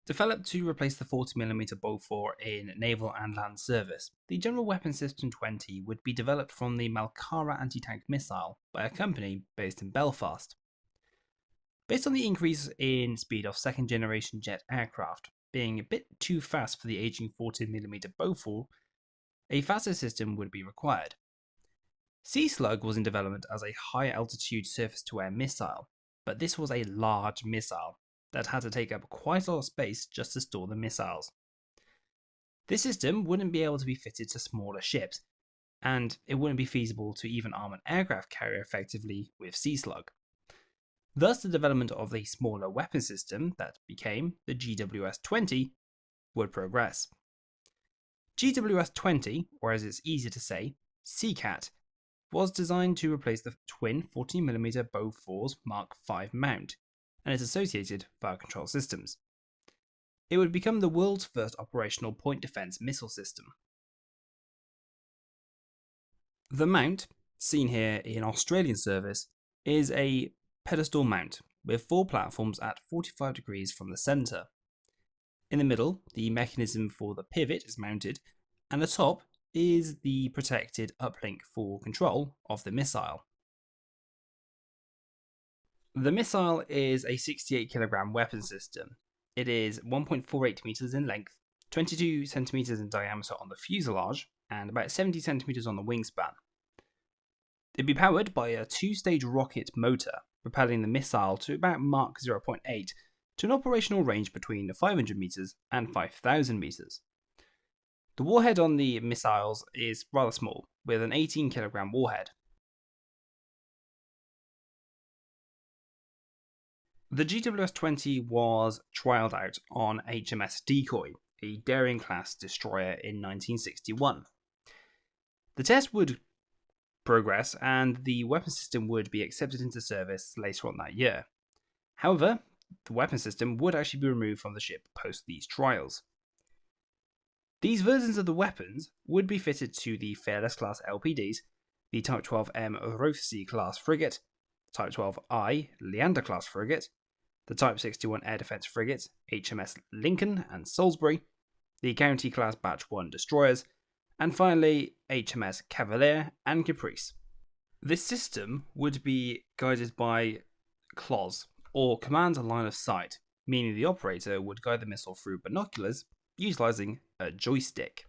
Developed to replace the 40mm Bofors in naval and land service, the General Weapons System 20 would be developed from the Malkara anti-tank missile by a company based in Belfast. Based on the increase in speed of second-generation jet aircraft being a bit too fast for the aging 40mm Bofors, a faster system would be required. Sea Slug was in development as a high-altitude surface-to-air missile, but this was a large missile that had to take up quite a lot of space just to store the missiles. This system wouldn't be able to be fitted to smaller ships, and it wouldn't be feasible to even arm an aircraft carrier effectively with Sea Slug. Thus, the development of a smaller weapon system that became the GWS-20 would progress. GWS-20, or as it's easier to say, Seacat, was designed to replace the twin 40mm Bofors Mark V mount and its associated fire control systems. It would become the world's first operational point defense missile system. The mount, seen here in Australian service, is a pedestal mount with 4 platforms at 45 degrees from the centre. In the middle, the mechanism for the pivot is mounted, and the top is the protected uplink for control of the missile. The missile is a 68 kg weapon system. It is 1.48 meters in length, 22 centimeters in diameter on the fuselage, and about 70 centimeters on the wingspan. It'd be powered by a 2-stage rocket motor, propelling the missile to about Mach 0.8 to an operational range between 500 meters and 5,000 meters. The warhead on the missiles is rather small, with an 18 kg warhead. The GWS-20 was trialled out on HMS Decoy, a Daring-class destroyer in 1961. The test would progress and the weapon system would be accepted into service later on that year. However, the weapon system would actually be removed from the ship post these trials. These versions of the weapons would be fitted to the Fearless-class LPDs, the Type 12M Rothesay class frigate, Type 12I Leander-class frigate, the Type 61 air defence frigates HMS Lincoln and Salisbury, the County-class Batch 1 destroyers, and finally HMS Cavalier and Caprice. This system would be guided by CLOS, or Command Line of Sight, meaning the operator would guide the missile through binoculars utilising a joystick.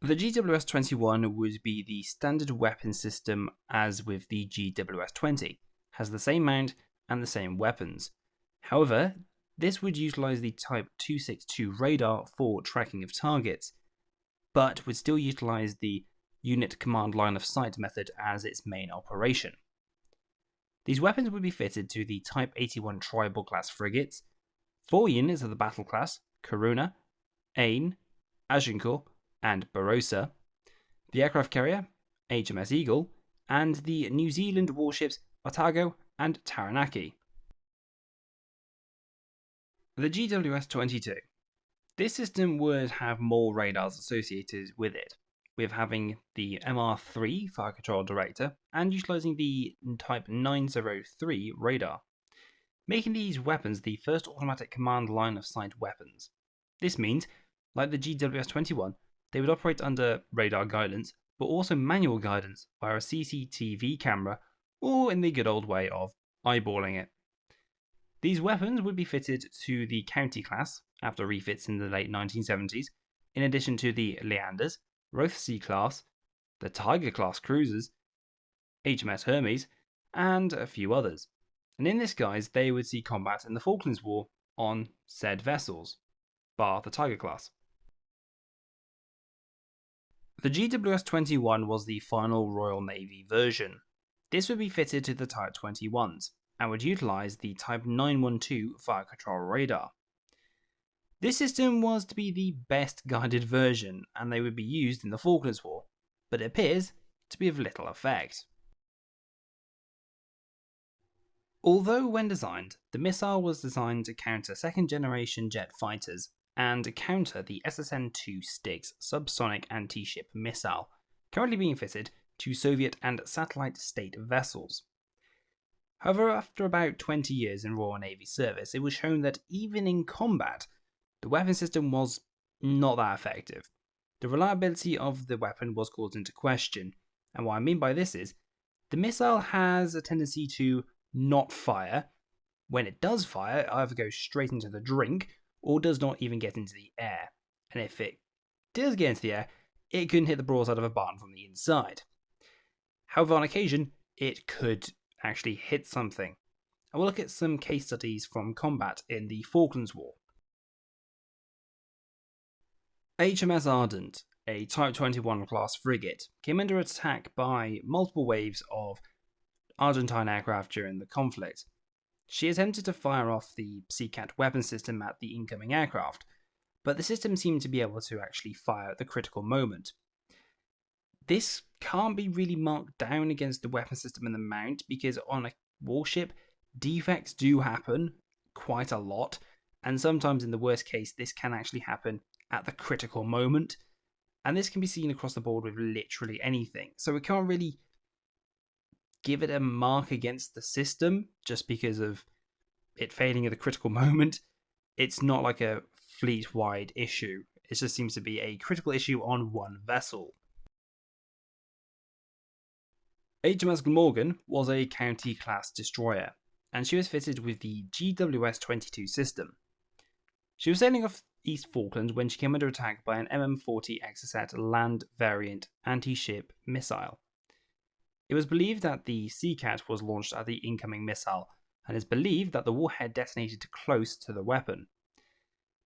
The GWS-21 would be the standard weapon system as with the GWS-20, has the same mount and the same weapons. However, this would utilise the Type 262 radar for tracking of targets, but would still utilise the unit command line of sight method as its main operation. These weapons would be fitted to the Type 81 Tribal class frigates, 4 units of the battle class Corunna, Ain, Agincourt, and Barossa, the aircraft carrier HMS Eagle, and the New Zealand warships Otago and Taranaki. The GWS-22. This system would have more radars associated with it, with having the MR3 fire control director and utilising the Type 903 radar, making these weapons the first automatic command line of sight weapons. This means, like the GWS-21, they would operate under radar guidance, but also manual guidance via a CCTV camera, or in the good old way of eyeballing it. These weapons would be fitted to the County class after refits in the late 1970s, in addition to the Leanders, Rothesay class, the Tiger class cruisers, HMS Hermes, and a few others. And in this guise, they would see combat in the Falklands War on said vessels, bar the Tiger class. The GWS-21 was the final Royal Navy version. This would be fitted to the Type 21s, and would utilise the Type 912 fire control radar. This system was to be the best guided version, and they would be used in the Falklands War, but it appears to be of little effect. Although when designed, the missile was designed to counter second-generation jet fighters and counter the SSN-2 Styx subsonic anti-ship missile, currently being fitted to Soviet and satellite state vessels. However, after about 20 years in Royal Navy service, it was shown that even in combat, the weapon system was not that effective. The reliability of the weapon was called into question, and what I mean by this is, the missile has a tendency to not fire. When it does fire, it either goes straight into the drink, or does not even get into the air. And if it does get into the air, it couldn't hit the broadside of a barn from the inside. However, on occasion, it could actually hit something. And we'll look at some case studies from combat in the Falklands War. HMS Ardent, a Type 21 class frigate, came under attack by multiple waves of Argentine aircraft during the conflict. She attempted to fire off the Seacat weapon system at the incoming aircraft, but the system seemed to be able to actually fire at the critical moment. This can't be really marked down against the weapon system and the mount, because on a warship, defects do happen quite a lot, and sometimes in the worst case, this can actually happen at the critical moment, and this can be seen across the board with literally anything. So we can't really give it a mark against the system just because of it failing at the critical moment. It's not like a fleet-wide issue. It just seems to be a critical issue on one vessel. HMS Glamorgan was a County-class destroyer, and she was fitted with the GWS-22 system. She was sailing off East Falklands when she came under attack by an MM-40 Exocet land variant anti-ship missile. It was believed that the Seacat was launched at the incoming missile, and is believed that the warhead detonated close to the weapon.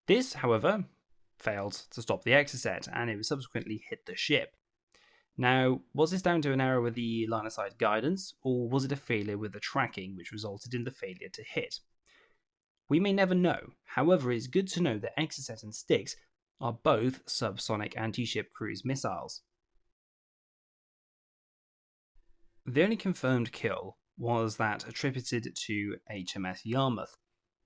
This, however, failed to stop the Exocet, and it subsequently hit the ship. Now, was this down to an error with the line-of-sight guidance, or was it a failure with the tracking which resulted in the failure to hit? We may never know. However, it's good to know that Exocet and Styx are both subsonic anti-ship cruise missiles. The only confirmed kill was that attributed to HMS Yarmouth.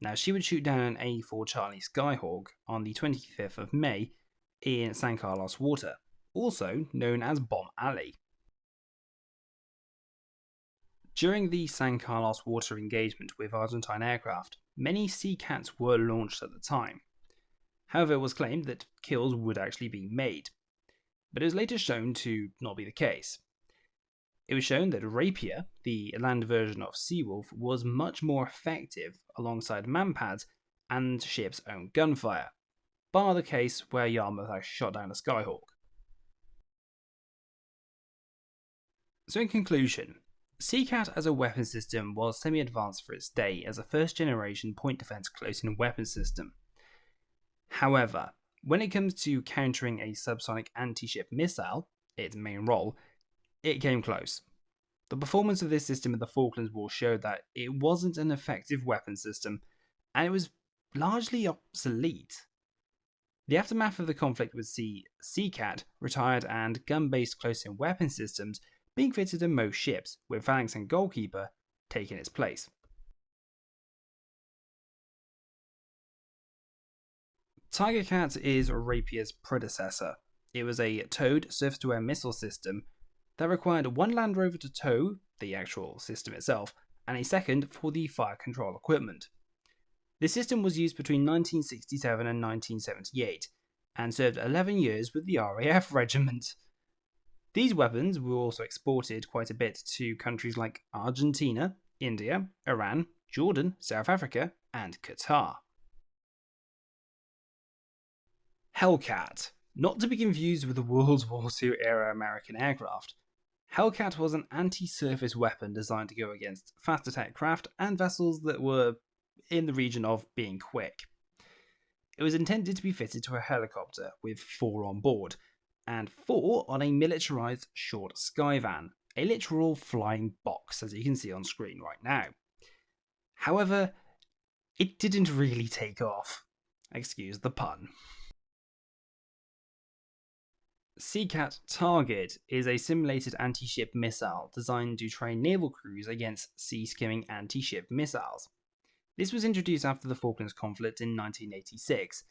Now, she would shoot down an A4 Charlie Skyhawk on the 25th of May in San Carlos Water, also known as Bomb Alley. During the San Carlos Water engagement with Argentine aircraft, many Seacats were launched at the time. However, it was claimed that kills would actually be made, but it was later shown to not be the case. It was shown that Rapier, the land version of Seawolf, was much more effective alongside manpads and ship's own gunfire, bar the case where Yarmouth actually shot down a Skyhawk. So in conclusion, Seacat as a weapon system was semi-advanced for its day as a first-generation point defense close-in weapon system. However, when it comes to countering a subsonic anti-ship missile, its main role, it came close. The performance of this system in the Falklands War showed that it wasn't an effective weapon system, and it was largely obsolete. The aftermath of the conflict would see Seacat retired and gun-based close-in weapon systems being fitted in most ships, with Phalanx and Goalkeeper taking its place. Tigercat is Rapier's predecessor. It was a towed surface-to-air missile system that required one Land Rover to tow the actual system itself, and a second for the fire control equipment. The system was used between 1967 and 1978, and served 11 years with the RAF regiment. These weapons were also exported quite a bit to countries like Argentina, India, Iran, Jordan, South Africa, and Qatar. HELLCAT, not to be confused with the World War II era American aircraft. HELLCAT was an anti-surface weapon designed to go against fast attack craft and vessels that were in the region of being quick. It was intended to be fitted to a helicopter with 4 on board, and 4 on a militarized short SKYVAN, a literal flying box, as you can see on screen right now. However, it didn't really take off. Excuse the pun. Seacat Target is a simulated anti-ship missile designed to train naval crews against sea-skimming anti-ship missiles. This was introduced after the Falklands conflict in 1986,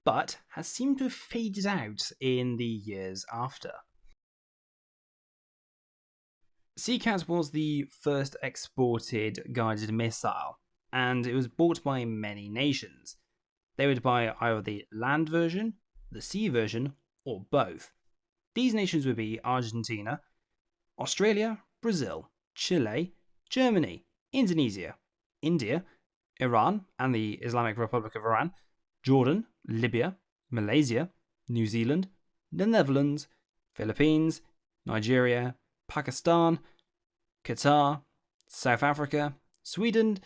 but has seemed to have faded out in the years after. Seacat was the first exported guided missile, and it was bought by many nations. They would buy either the land version, the sea version, or both. These nations would be Argentina, Australia, Brazil, Chile, Germany, Indonesia, India, Iran and the Islamic Republic of Iran, Jordan, Libya, Malaysia, New Zealand, the Netherlands, Philippines, Nigeria, Pakistan, Qatar, South Africa, Sweden,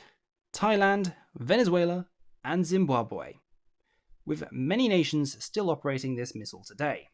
Thailand, Venezuela, and Zimbabwe, with many nations still operating this missile today.